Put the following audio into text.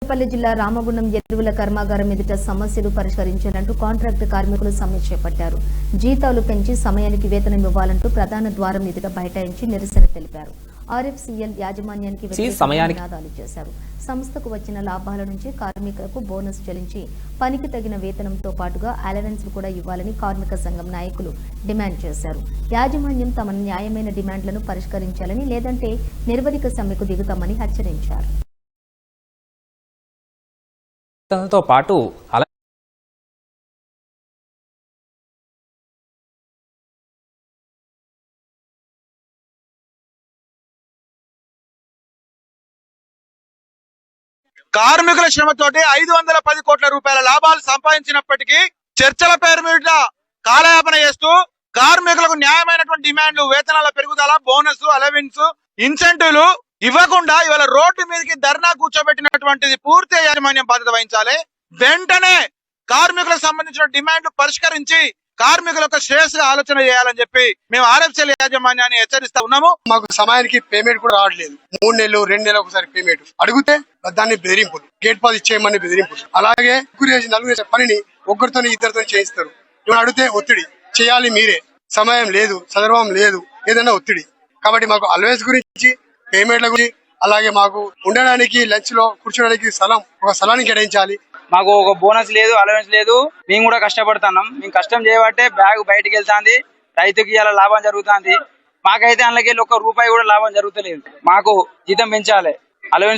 పెద్దపల్లి జిల్లా రామగుండం ఎరువుల కర్మాగారం ఎదుట సమస్యలు పరిష్కరించాలంటూ కాంట్రాక్టు కార్మికులు సమ్మె చేపట్టారు. జీతాలు పెంచి సమయానికి వేతనం ఇవ్వాలంటూ ప్రధాన ద్వారం ఎదుట బైఠాయించి నిరసన తెలిపారు. ఆర్ఎఫ్సిఎల్ యాజమాన్యానికి నినాదాలు చేశారు. సంస్థకు వచ్చిన లాభాల నుంచి కార్మికులకు బోనస్ చెల్లించి పనికి తగిన వేతనంతో పాటుగా అలవెన్స్ కూడా ఇవ్వాలని కార్మిక సంఘం నాయకులు డిమాండ్ చేశారు. యాజమాన్యం తమ న్యాయమైన డిమాండ్లను పరిష్కరించాలని, లేదంటే నిర్వధిక సమ్మెకు దిగుతామని హెచ్చరించారు. తో పాటు కార్మికుల శ్రమతోటి 510 కోట్ల రూపాయల లాభాలు సంపాదించినప్పటికీ చర్చల పేరు మీద కాలయాపన చేస్తూ కార్మికులకు న్యాయమైనటువంటి డిమాండ్లు, వేతనాల పెరుగుదల, బోనస్, అలవెన్స్, ఇన్సెంటివ్లు ఇవ్వకుండా ఇవాళ రోడ్డు మీదకి ధర్నా కూర్చోబెట్టినటువంటిది పూర్తి యాజమాన్యం బాధ్యత వహించాలి. వెంటనే కార్మికులకు సంబంధించిన డిమాండ్లు పరిష్కరించి కార్మికులకు శ్రేయస్సుగా ఆలోచన చేయాలని చెప్పి మేము ఆర్ఎఫ్సిఎల్ యాజమాన్యాన్ని హెచ్చరిస్తా ఉన్నాము. మాకు సమయానికి పేమెంట్ కూడా రావట్లేదు. 3 నెలలు 2 నెలలు ఒకసారి పేమెంట్ అడిగితే దాన్ని బెదిరింపులు, గేట్ పాస్ ఇచ్చేయమని బెదిరింపులు. అలాగే నలుగురు పనిని ఒక్కరితో ఇద్దరితో చేయిస్తారు. ఇవన్నీ అడిగితే ఒత్తిడి చేయాలి, మీరే సమయం లేదు, సందర్భం లేదు, ఏదైనా ఒత్తిడి. కాబట్టి మాకు అలవెన్స్ గురించి, పేమెంట్ల గురించి, అలాగే మాకు ఉండడానికి లంచ్ లో కూర్చోడానికి ఒక స్థలాన్ని కేటాయించాలి. మాకు ఒక బోనస్ లేదు, అలవెన్స్ లేదు. మేము కూడా కష్టపడుతున్నాం. మేము కష్టం చేయబట్టే బ్యాగ్ బయటకు వెళ్తాంది, రైతుకి ఇలా లాభం జరుగుతుంది. మాకైతే అందులోకి 1 రూపాయి కూడా లాభం జరుగుతలేదు. మాకు జీతం పెంచాలి, అలవెన్స్